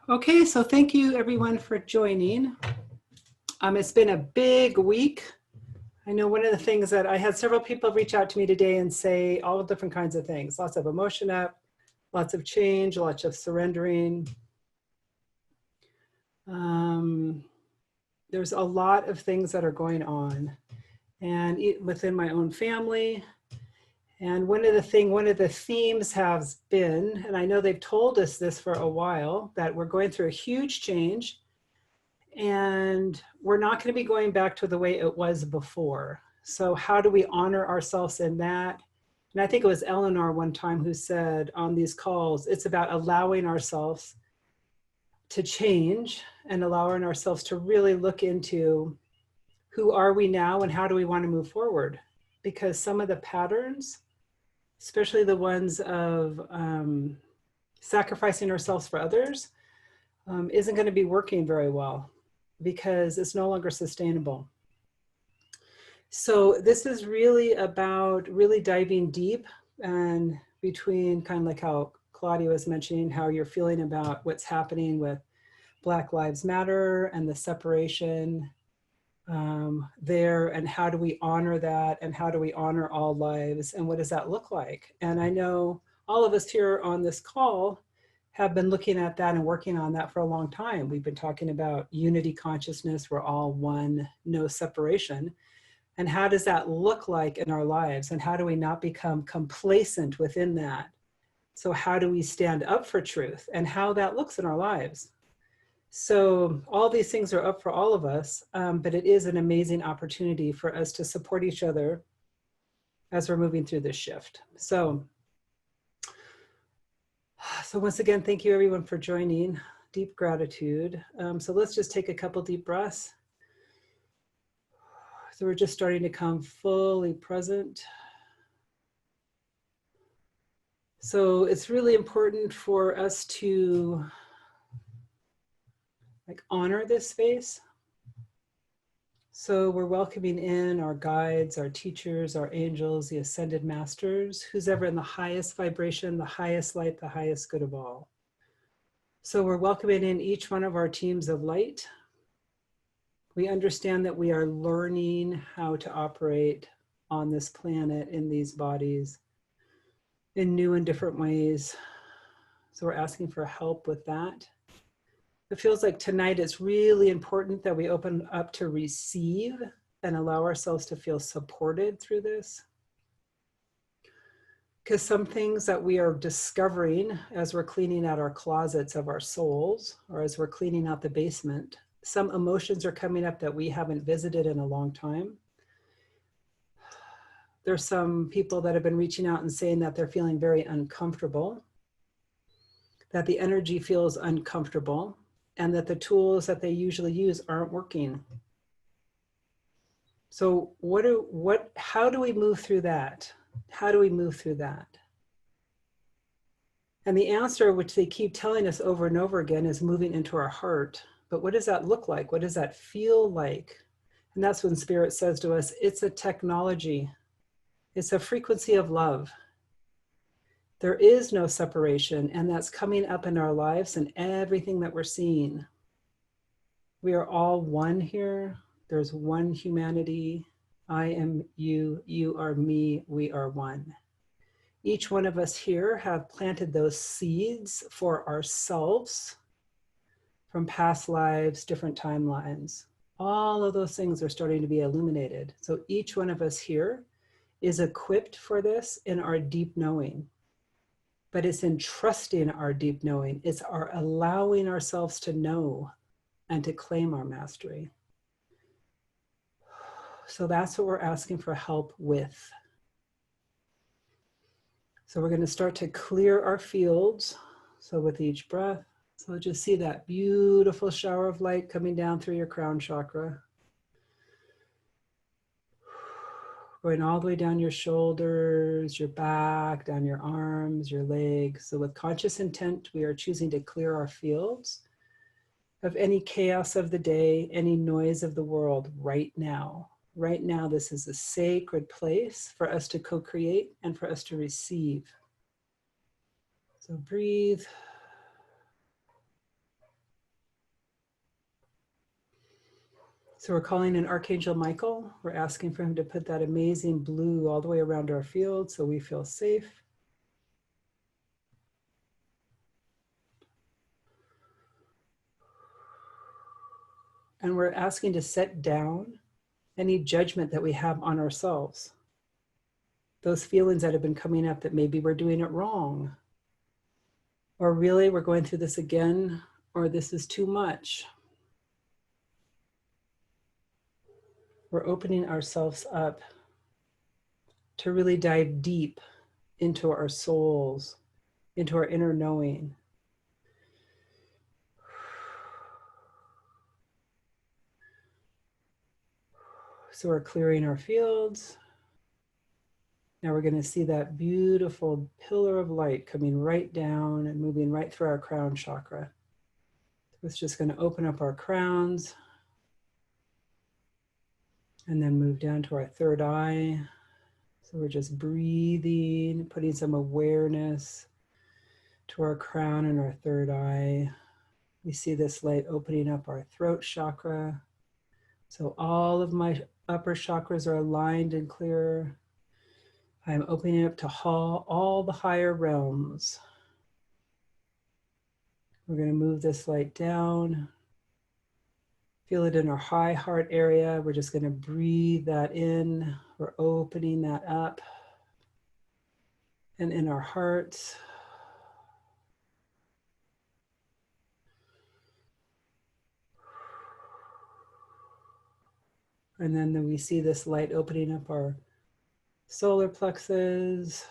Okay, so thank you everyone for joining. It's been a big week. I know one of the things that I had several people reach out to me today and say all different kinds of things, lots of emotion up, lots of change, lots of surrendering. There's a lot of things that are going on and within my own family. And one of the themes has been, and I know they've told us this for a while, that we're going through a huge change and we're not going to be going back to the way it was before. So how do we honor ourselves in that? And I think it was Eleanor one time who said on these calls, it's about allowing ourselves to change and allowing ourselves to really look into who are we now and how do we want to move forward? Because some of the patterns, especially the ones of sacrificing ourselves for others, isn't going to be working very well because it's no longer sustainable. So this is really about really diving deep and between kind of like how Claudia was mentioning, how you're feeling about what's happening with Black Lives Matter and the separation there, and how do we honor that, and how do we honor all lives, and what does that look like? And I know all of us here on this call have been looking at that and working on that for a long time. We've been talking about unity consciousness, we're all one, no separation. And how does that look like in our lives? And how do we not become complacent within that? So how do we stand up for truth and how that looks in our lives? So all these things are up for all of us, but it is an amazing opportunity for us to support each other as we're moving through this shift. So once again, thank you everyone for joining. Deep gratitude. So let's just take a couple deep breaths. So we're just starting to come fully present. So it's really important for us to honor this space. So we're welcoming in our guides, our teachers, our angels, the ascended masters, who's ever in the highest vibration, the highest light, the highest good of all. So we're welcoming in each one of our teams of light. We understand that we are learning how to operate on this planet in these bodies in new and different ways. So we're asking for help with that. It feels like tonight it's really important that we open up to receive and allow ourselves to feel supported through this. Because some things that we are discovering as we're cleaning out our closets of our souls, or as we're cleaning out the basement, some emotions are coming up that we haven't visited in a long time. There's some people that have been reaching out and saying that they're feeling very uncomfortable, that the energy feels uncomfortable, and that the tools that they usually use aren't working. So how do we move through that? How do we move through that? And the answer, which they keep telling us over and over again, is moving into our heart. But what does that look like? What does that feel like? And that's when Spirit says to us, it's a technology. It's a frequency of love. There is no separation, and that's coming up in our lives and everything that we're seeing. We are all one here. There's one humanity. I am you, you are me, we are one. Each one of us here have planted those seeds for ourselves from past lives, different timelines. All of those things are starting to be illuminated. So each one of us here is equipped for this in our deep knowing. But it's in trusting our deep knowing. It's our allowing ourselves to know and to claim our mastery. So that's what we're asking for help with. So we're going to start to clear our fields. So with each breath, so just see that beautiful shower of light coming down through your crown chakra. Going all the way down your shoulders, your back, down your arms, your legs. So with conscious intent, we are choosing to clear our fields of any chaos of the day, any noise of the world right now. Right now, this is a sacred place for us to co-create and for us to receive. So breathe. So we're calling in Archangel Michael. We're asking for him to put that amazing blue all the way around our field so we feel safe. And we're asking to set down any judgment that we have on ourselves. Those feelings that have been coming up that maybe we're doing it wrong, or really we're going through this again, or this is too much. We're opening ourselves up to really dive deep into our souls, into our inner knowing. So we're clearing our fields. Now we're going to see that beautiful pillar of light coming right down and moving right through our crown chakra. So it's just going to open up our crowns and then move down to our third eye. So we're just breathing, putting some awareness to our crown and our third eye. We see this light opening up our throat chakra. So all of my upper chakras are aligned and clear. I'm opening up to all the higher realms. We're going to move this light down. Feel it in our high heart area. We're just going to breathe that in. We're opening that up. And in our hearts. And then we see this light opening up our solar plexus,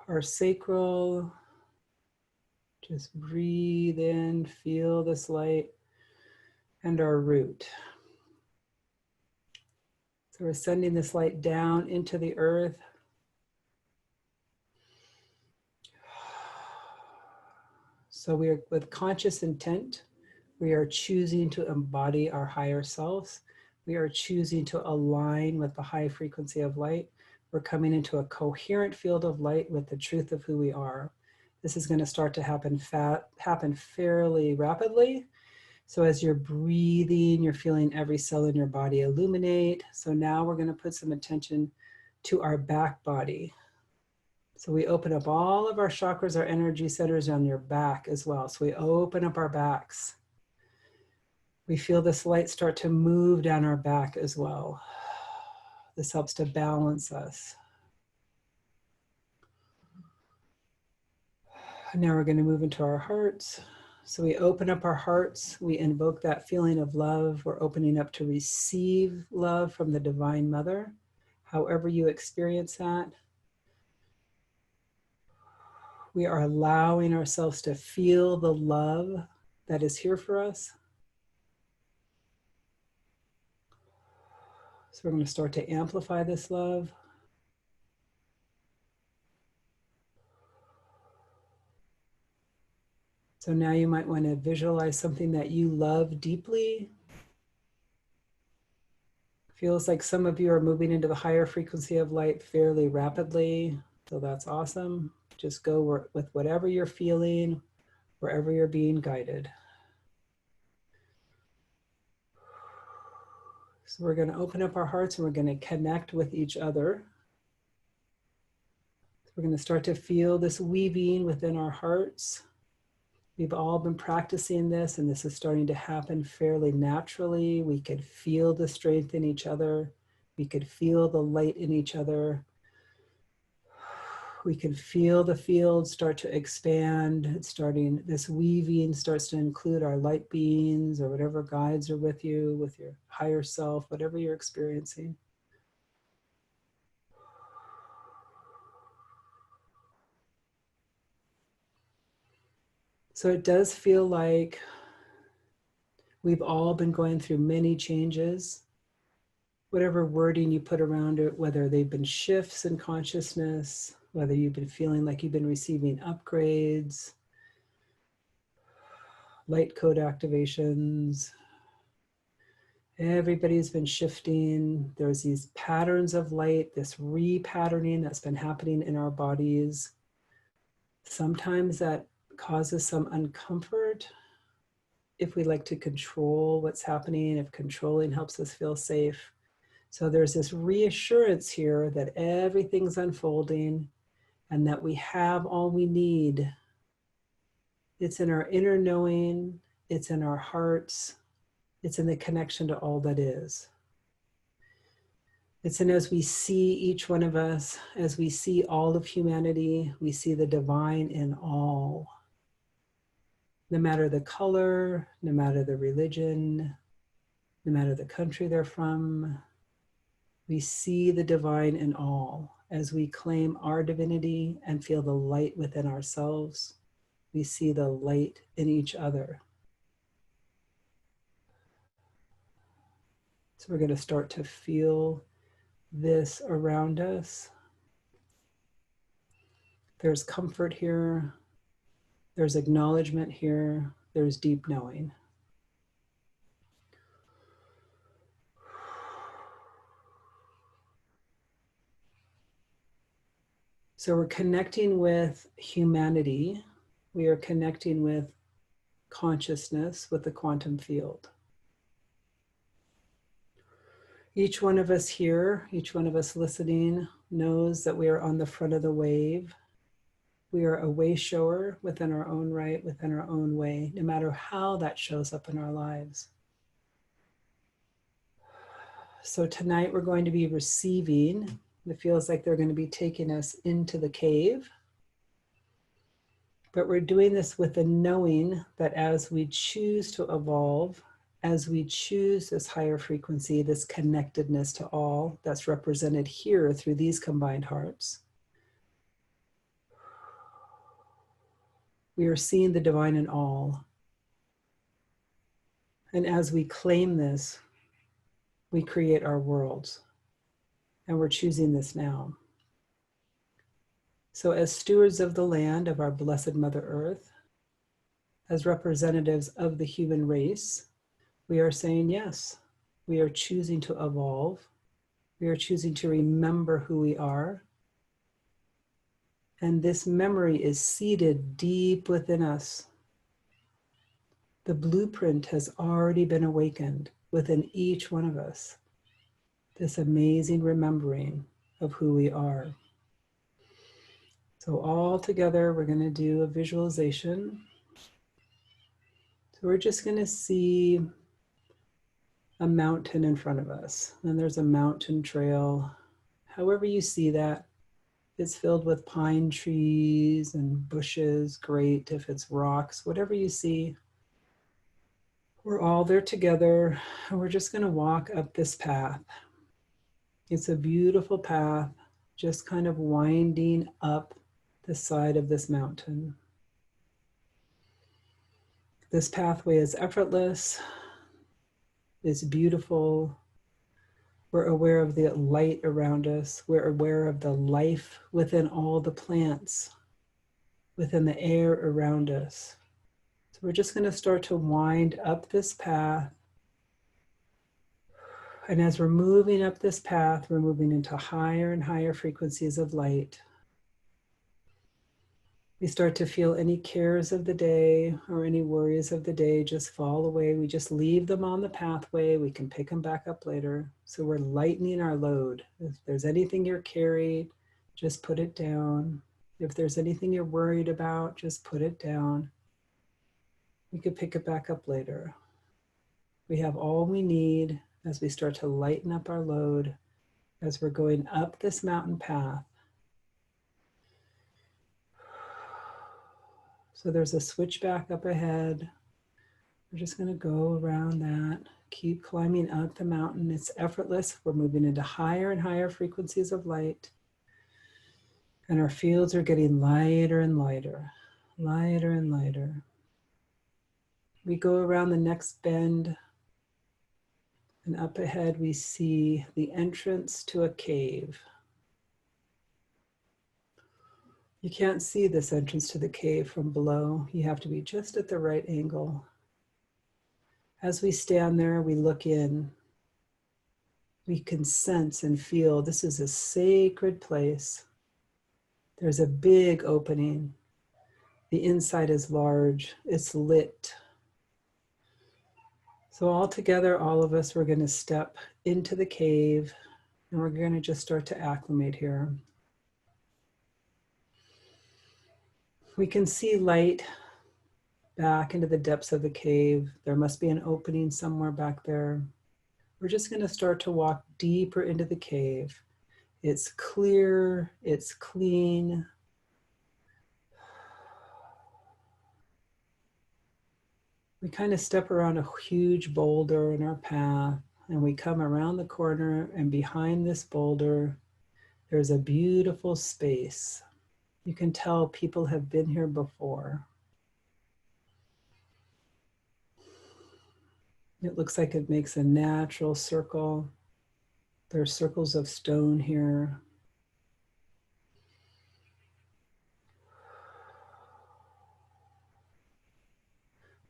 our sacral. Just breathe in, feel this light, and our root. So we're sending this light down into the earth. So we are, with conscious intent, we are choosing to embody our higher selves. We are choosing to align with the high frequency of light. We're coming into a coherent field of light with the truth of who we are. This is going to start to happen fairly rapidly. So as you're breathing, you're feeling every cell in your body illuminate. So now we're going to put some attention to our back body. So we open up all of our chakras, our energy centers on your back as well. So we open up our backs. We feel this light start to move down our back as well. This helps to balance us. Now we're going to move into our hearts. So we open up our hearts. We invoke that feeling of love. We're opening up to receive love from the Divine Mother, however you experience that. We are allowing ourselves to feel the love that is here for us. So we're going to start to amplify this love. So now you might want to visualize something that you love deeply. Feels like some of you are moving into the higher frequency of light fairly rapidly. So that's awesome. Just go with whatever you're feeling, wherever you're being guided. So we're going to open up our hearts and we're going to connect with each other. So we're going to start to feel this weaving within our hearts. We've all been practicing this, and this is starting to happen fairly naturally. We could feel the strength in each other. We could feel the light in each other. We can feel the field start to expand. This weaving starts to include our light beings or whatever guides are with you, with your higher self, whatever you're experiencing. So it does feel like we've all been going through many changes, whatever wording you put around it, whether they've been shifts in consciousness, whether you've been feeling like you've been receiving upgrades, light code activations. Everybody's been shifting. There's these patterns of light, this repatterning that's been happening in our bodies. Sometimes that causes some uncomfort. if we like to control what's happening, if controlling helps us feel safe. So there's this reassurance here that everything's unfolding and that we have all we need. It's in our inner knowing, it's in our hearts, it's in the connection to all that is. It's in as we see each one of us, as we see all of humanity, we see the divine in all. No matter the color, no matter the religion, no matter the country they're from, we see the divine in all. As we claim our divinity and feel the light within ourselves, we see the light in each other. So we're going to start to feel this around us. There's comfort here. There's acknowledgement here. There's deep knowing. So we're connecting with humanity. We are connecting with consciousness, with the quantum field. Each one of us here, each one of us listening, knows that we are on the front of the wave. We are a way shower within our own right, within our own way, no matter how that shows up in our lives. So tonight we're going to be receiving. It feels like they're going to be taking us into the cave. But we're doing this with the knowing that as we choose to evolve, as we choose this higher frequency, this connectedness to all that's represented here through these combined hearts, we are seeing the divine in all. And as we claim this, we create our worlds. And we're choosing this now. So as stewards of the land of our blessed Mother Earth, as representatives of the human race, we are saying yes. We are choosing to evolve. We are choosing to remember who we are. And this memory is seated deep within us. The blueprint has already been awakened within each one of us. This amazing remembering of who we are. So all together, we're going to do a visualization. So we're just going to see a mountain in front of us. And there's a mountain trail. However you see that, it's filled with pine trees and bushes. Great if it's rocks, whatever you see. We're all there together, and we're just going to walk up this path. It's a beautiful path, just kind of winding up the side of this mountain. This pathway is effortless, it's beautiful. We're aware of the light around us. We're aware of the life within all the plants, within the air around us. So we're just going to start to wind up this path. And as we're moving up this path, we're moving into higher and higher frequencies of light. We start to feel any cares of the day or any worries of the day just fall away. We just leave them on the pathway. We can pick them back up later. So we're lightening our load. If there's anything you're carried, just put it down. If there's anything you're worried about, just put it down. We could pick it back up later. We have all we need as we start to lighten up our load as we're going up this mountain path. So there's a switchback up ahead. We're just going to go around that, keep climbing up the mountain. It's effortless. We're moving into higher and higher frequencies of light. And our fields are getting lighter and lighter, lighter and lighter. We go around the next bend, and up ahead we see the entrance to a cave. You can't see this entrance to the cave from below. You have to be just at the right angle. As we stand there, we look in. We can sense and feel this is a sacred place. There's a big opening. The inside is large. It's lit. So all together, all of us, we're going to step into the cave and we're going to just start to acclimate here. We can see light back into the depths of the cave. There must be an opening somewhere back there. We're just going to start to walk deeper into the cave. It's clear, it's clean. We kind of step around a huge boulder in our path, and we come around the corner, and behind this boulder, there's a beautiful space. You can tell people have been here before. It looks like it makes a natural circle. There are circles of stone here.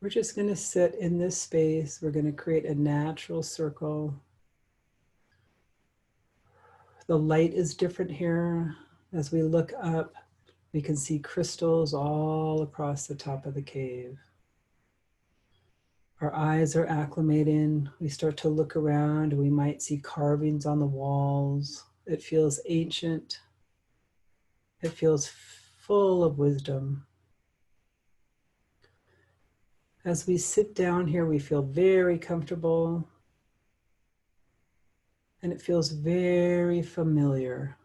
We're just going to sit in this space. We're going to create a natural circle. The light is different here. As we look up, we can see crystals all across the top of the cave. Our eyes are acclimating. We start to look around. We might see carvings on the walls. It feels ancient. It feels full of wisdom. As we sit down here, we feel very comfortable, and it feels very familiar.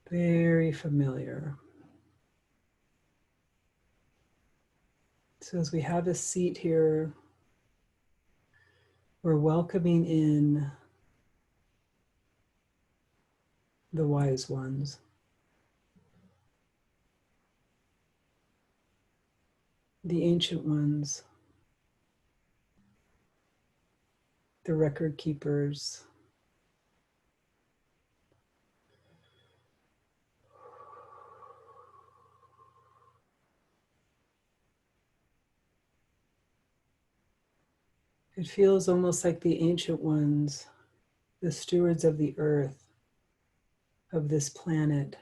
Very familiar. So as we have a seat here, we're welcoming in the wise ones. The ancient ones, the record keepers, it feels almost like the ancient ones, the stewards of the earth, of this planet,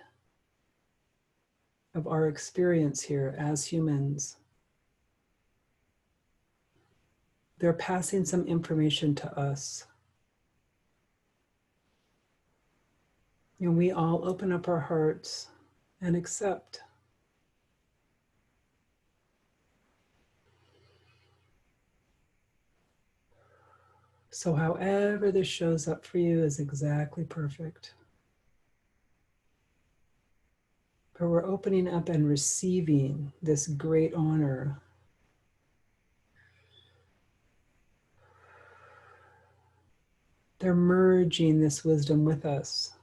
of our experience here as humans. They're passing some information to us. And we all open up our hearts and accept. So however this shows up for you is exactly perfect. But we're opening up and receiving this great honor. They're merging this wisdom with us.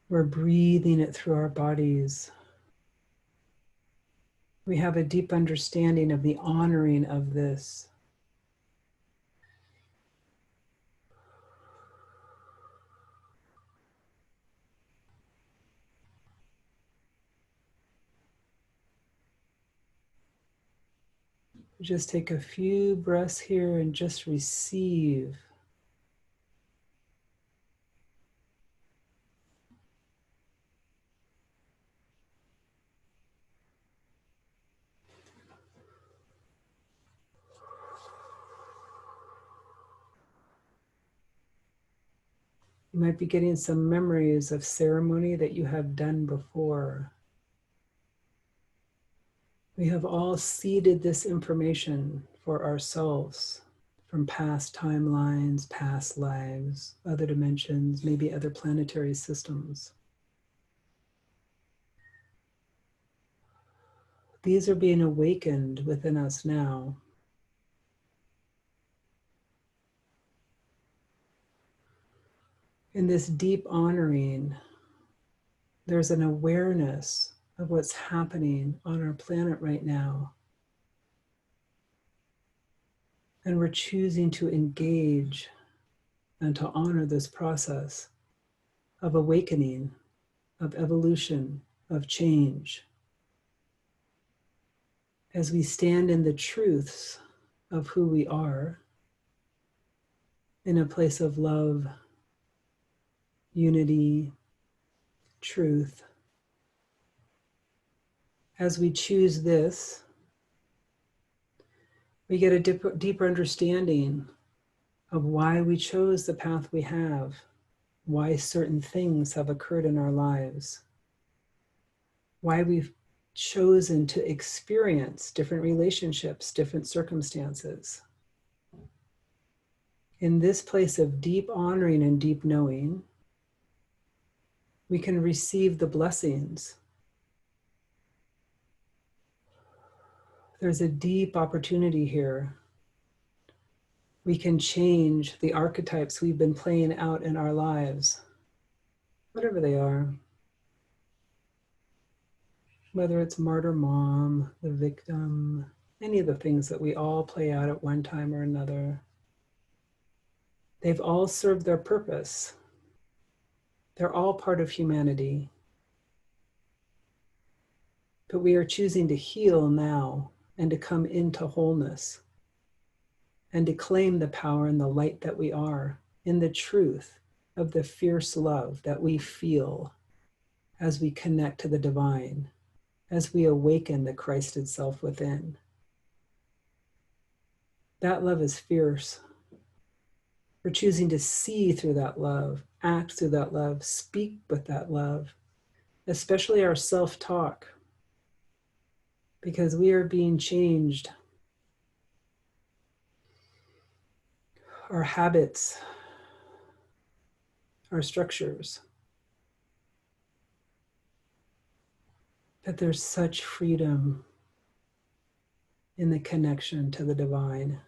We're breathing it through our bodies. We have a deep understanding of the honoring of this. Just take a few breaths here and just receive. You might be getting some memories of ceremony that you have done before. We have all seeded this information for ourselves from past timelines, past lives, other dimensions, maybe other planetary systems. These are being awakened within us now. In this deep honoring, there's an awareness of what's happening on our planet right now. And we're choosing to engage and to honor this process of awakening, of evolution, of change. As we stand in the truths of who we are, in a place of love, unity, truth, As we choose this, we get a deeper understanding of why we chose the path we have, why certain things have occurred in our lives, why we've chosen to experience different relationships, different circumstances. In this place of deep honoring and deep knowing, we can receive the blessings. There's a deep opportunity here. We can change the archetypes we've been playing out in our lives, whatever they are. Whether it's martyr mom, the victim, any of the things that we all play out at one time or another. They've all served their purpose. They're all part of humanity. But we are choosing to heal now and to come into wholeness and to claim the power and the light that we are in the truth of the fierce love that we feel as we connect to the divine, as we awaken the Christ itself within. That love is fierce. We're choosing to see through that love, act through that love, speak with that love, especially our self-talk, because we are being changed. Our habits, our structures, that there's such freedom in the connection to the divine.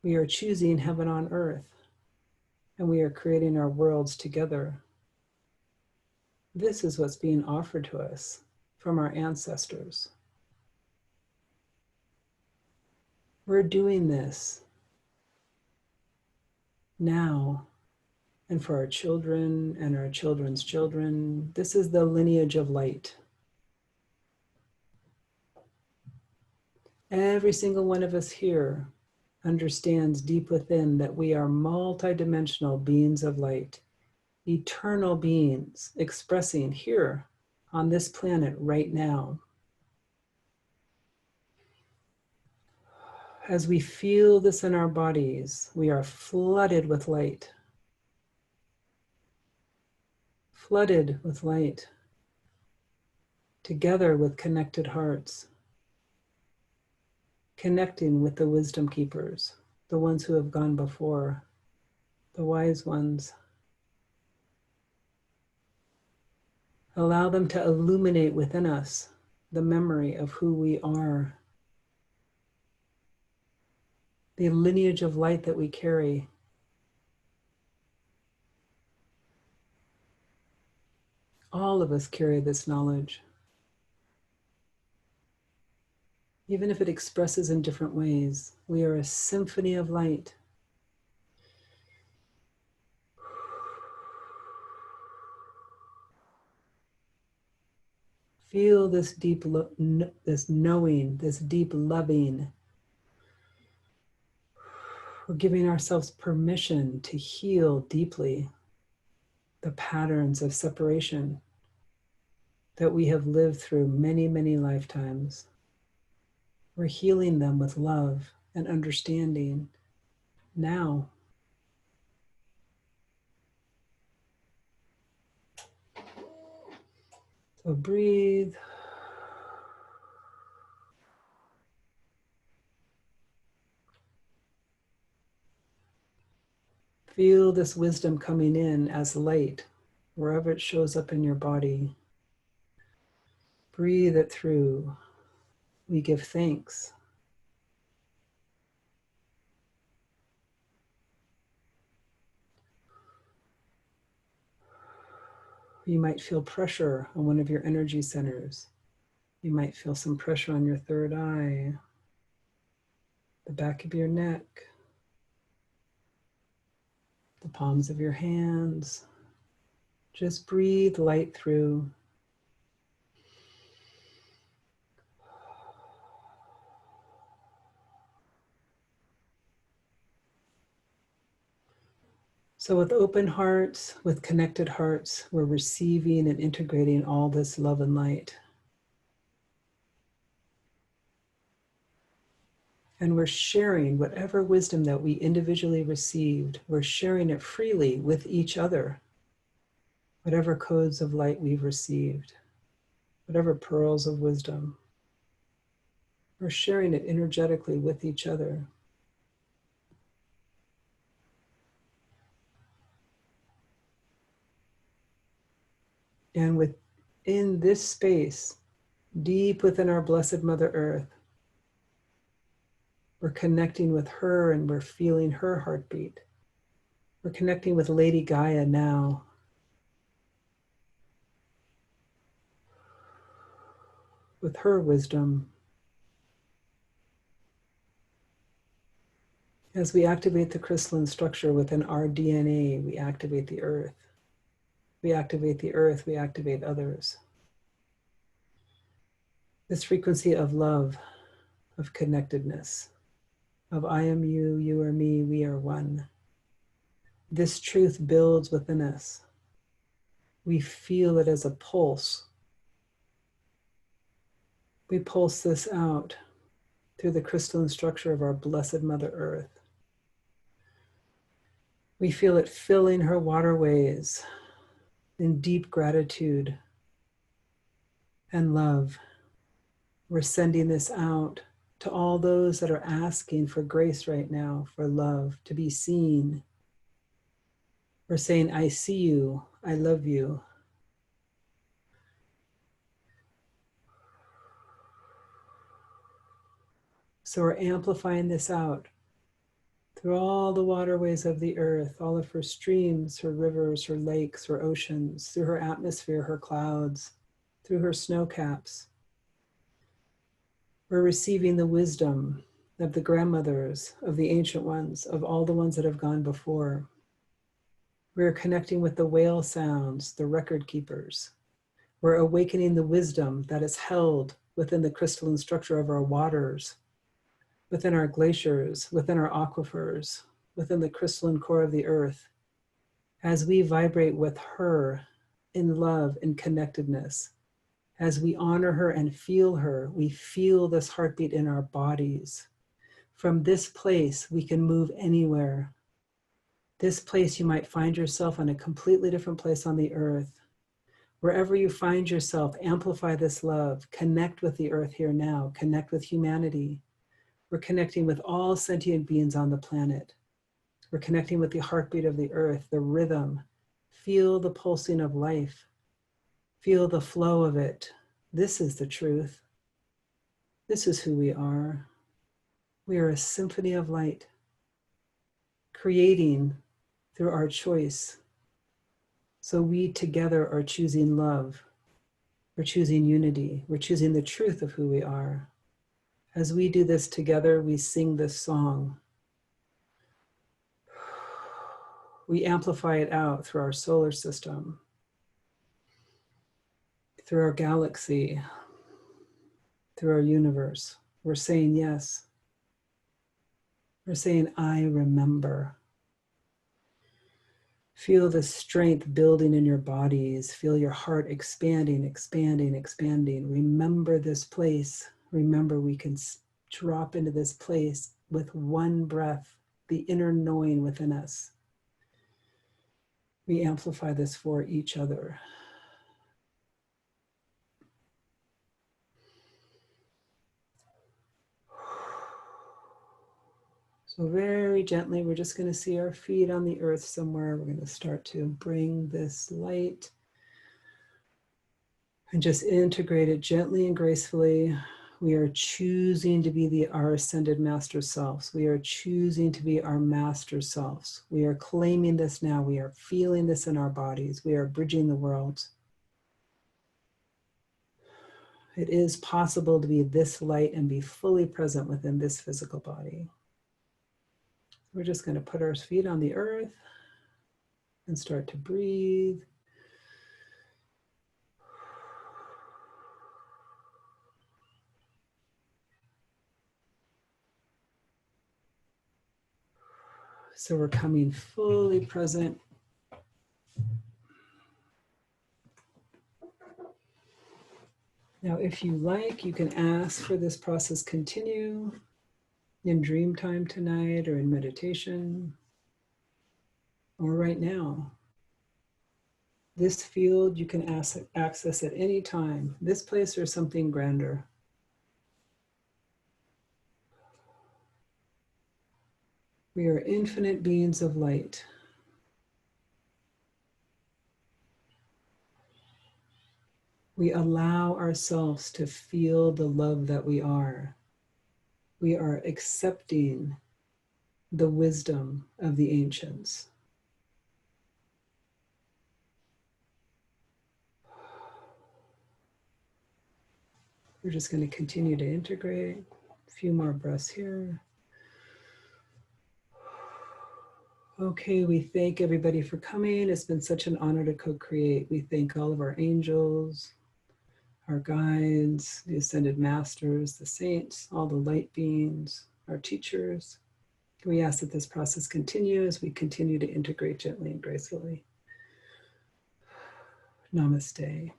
We are choosing heaven on earth, and we are creating our worlds together. This is what's being offered to us from our ancestors. We're doing this now, and for our children and our children's children. This is the lineage of light. Every single one of us here understands deep within that we are multidimensional beings of light, eternal beings expressing here on this planet right now. As we feel this in our bodies, we are flooded with light. Flooded with light, together with connected hearts, connecting with the wisdom keepers, the ones who have gone before, the wise ones. Allow them to illuminate within us the memory of who we are, the lineage of light that we carry. All of us carry this knowledge, even if it expresses in different ways. We are a symphony of light. Feel this deep, this knowing, this deep loving. We're giving ourselves permission to heal deeply the patterns of separation that we have lived through many, many lifetimes. We're healing them with love and understanding now. So breathe. Feel this wisdom coming in as light, wherever it shows up in your body. Breathe it through. We give thanks. You might feel pressure on one of your energy centers. You might feel some pressure on your third eye, the back of your neck, the palms of your hands. Just breathe light through. So with open hearts, with connected hearts, we're receiving and integrating all this love and light. And we're sharing whatever wisdom that we individually received, we're sharing it freely with each other. Whatever codes of light we've received, whatever pearls of wisdom, we're sharing it energetically with each other. And within this space, deep within our Blessed Mother Earth, we're connecting with her and we're feeling her heartbeat. We're connecting with Lady Gaia now. With her wisdom. As we activate the crystalline structure within our DNA, we activate the earth. We activate the earth, we activate others. This frequency of love, of connectedness, of I am you, you are me, we are one. This truth builds within us. We feel it as a pulse. We pulse this out through the crystalline structure of our Blessed Mother Earth. We feel it filling her waterways in deep gratitude and love. We're sending this out to all those that are asking for grace right now, for love, to be seen. We're saying, I see you, I love you. So we're amplifying this out through all the waterways of the earth, all of her streams, her rivers, her lakes, her oceans, through her atmosphere, her clouds, through her snow caps. We're receiving the wisdom of the grandmothers, of the ancient ones, of all the ones that have gone before. We're connecting with the whale sounds, the record keepers. We're awakening the wisdom that is held within the crystalline structure of our waters, within our glaciers, within our aquifers, within the crystalline core of the earth. As we vibrate with her in love and connectedness, as we honor her and feel her, we feel this heartbeat in our bodies. From this place, we can move anywhere. This place, you might find yourself in a completely different place on the earth. Wherever you find yourself, amplify this love, connect with the earth here now, connect with humanity. We're connecting with all sentient beings on the planet. We're connecting with the heartbeat of the earth, the rhythm. Feel the pulsing of life. Feel the flow of it. This is the truth. This is who we are. We are a symphony of light, creating through our choice. So we together are choosing love. We're choosing unity. We're choosing the truth of who we are. As we do this together, we sing this song. We amplify it out through our solar system, through our galaxy, through our universe. We're saying yes. We're saying, I remember. Feel the strength building in your bodies. Feel your heart expanding, expanding, expanding. Remember this place. Remember, we can drop into this place with one breath, the inner knowing within us. We amplify this for each other. So very gently, we're just going to see our feet on the earth somewhere. We're going to start to bring this light and just integrate it gently and gracefully. We are choosing to be our ascended master selves. We are choosing to be our master selves. We are claiming this now. We are feeling this in our bodies. We are bridging the worlds. It is possible to be this light and be fully present within this physical body. We're just going to put our feet on the earth and start to breathe. So we're coming fully present. Now, if you like, you can ask for this process continue. in dream time tonight or in meditation or right now. This field you can access at any time, this place or something grander. We are infinite beings of light. We allow ourselves to feel the love that we are. We are accepting the wisdom of the ancients. We're just going to continue to integrate. A few more breaths here. Okay, we thank everybody for coming. It's been such an honor to co-create. We thank all of our angels, our guides, the ascended masters, the saints, all the light beings, our teachers. We ask that this process continue as we continue to integrate gently and gracefully. Namaste.